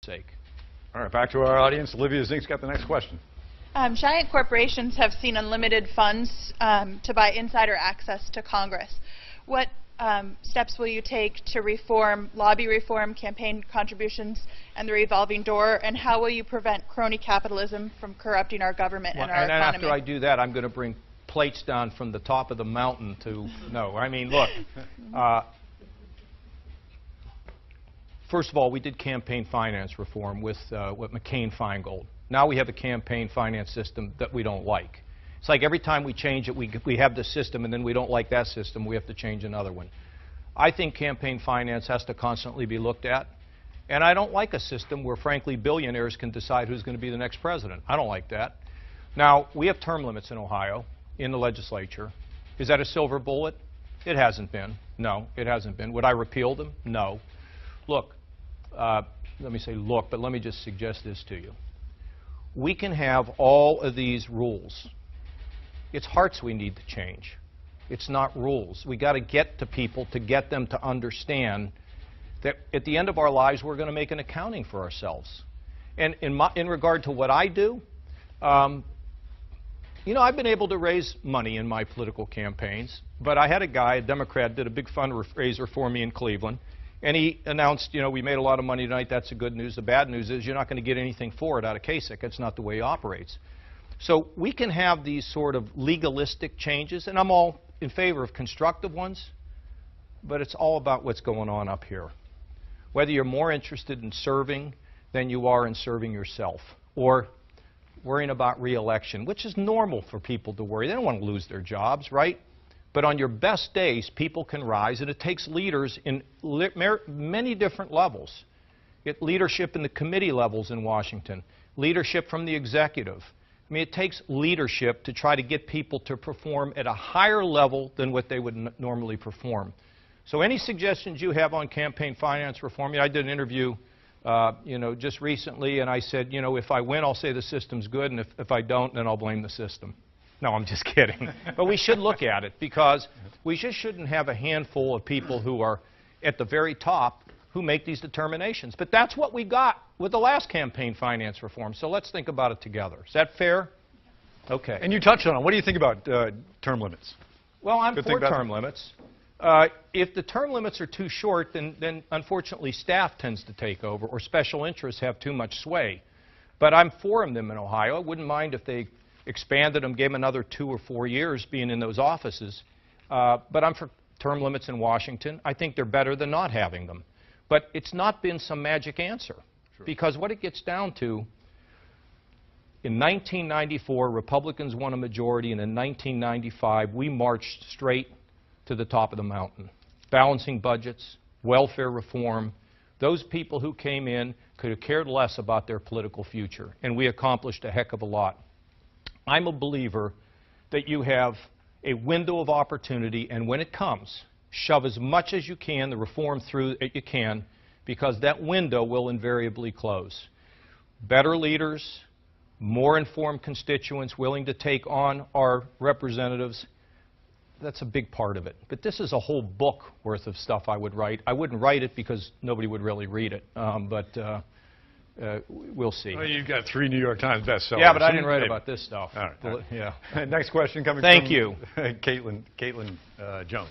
sake. All right, back to our audience. Olivia Zink's got the next question. Giant corporations have seen unlimited funds to buy insider access to Congress. What steps will you take to reform, lobby reform, campaign contributions, and the revolving door, and how will you prevent crony capitalism from corrupting our government and our economy? And after I do that, I'm going to bring plates down from the top of the mountain to, no, I mean, look, first of all, we did campaign finance reform with McCain-Feingold. Now we have a campaign finance system that we don't like. It's like every time we change it, we have this system, and then we don't like that system, we have to change another one. I think campaign finance has to constantly be looked at, and I don't like a system where, frankly, billionaires can decide who's going to be the next president. I don't like that. Now, we have term limits in Ohio, in the legislature. Is that a silver bullet? It hasn't been. No, it hasn't been. Would I repeal them? No. Look, let me say look, but let me just suggest this to you. We can have all of these rules. It's hearts we need to change. It's not rules. We got to get to people to get them to understand that at the end of our lives we're going to make an accounting for ourselves. And in regard to what I do, you know, I've been able to raise money in my political campaigns, but I had a guy, a Democrat, did a big fundraiser for me in Cleveland. And he announced, you know, we made a lot of money tonight. That's the good news. The bad news is you're not going to get anything for it out of Kasich. It's not the way he operates. So we can have these sort of legalistic changes, and I'm all in favor of constructive ones, but it's all about what's going on up here. Whether you're more interested in serving than you are in serving yourself, or worrying about re-election, which is normal for people to worry. They don't want to lose their jobs, right? But on your best days, people can rise, and it takes leaders in many different levels. Leadership in the committee levels in Washington, leadership from the executive. I mean, it takes leadership to try to get people to perform at a higher level than what they would normally perform. So any suggestions you have on campaign finance reform? I did an interview you know, just recently, and I said, you know, if I win, I'll say the system's good, and if I don't, then I'll blame the system. No, I'm just kidding. But we should look at it, because we just shouldn't have a handful of people who are at the very top who make these determinations. But that's what we got with the last campaign finance reform. So let's think about it together. Is that fair? Okay. And you touched on it. What do you think about term limits? Well, I'm for term limits. If the term limits are too short, then unfortunately staff tends to take over, or special interests have too much sway. But I'm for them in Ohio. I wouldn't mind if they expanded them, gave them another 2 or 4 years being in those offices. But I'm for term limits in Washington. I think they're better than not having them. But it's not been some magic answer. Sure. Because what it gets down to, in 1994, Republicans won a majority, and in 1995, we marched straight to the top of the mountain. Balancing budgets, welfare reform. Those people who came in could have cared less about their political future, and we accomplished a heck of a lot. I'm a believer that you have a window of opportunity, and when it comes, shove as much as you can, the reform through that you can, because that window will invariably close. Better leaders, more informed constituents willing to take on our representatives, that's a big part of it. But this is a whole book worth of stuff I would write. I wouldn't write it because nobody would really read it, but we'll see. Well, you've got 3 New York Times bestsellers. Yeah, but I didn't write about this stuff. All right. Yeah. Next question coming Thank from you. Caitlin Jones.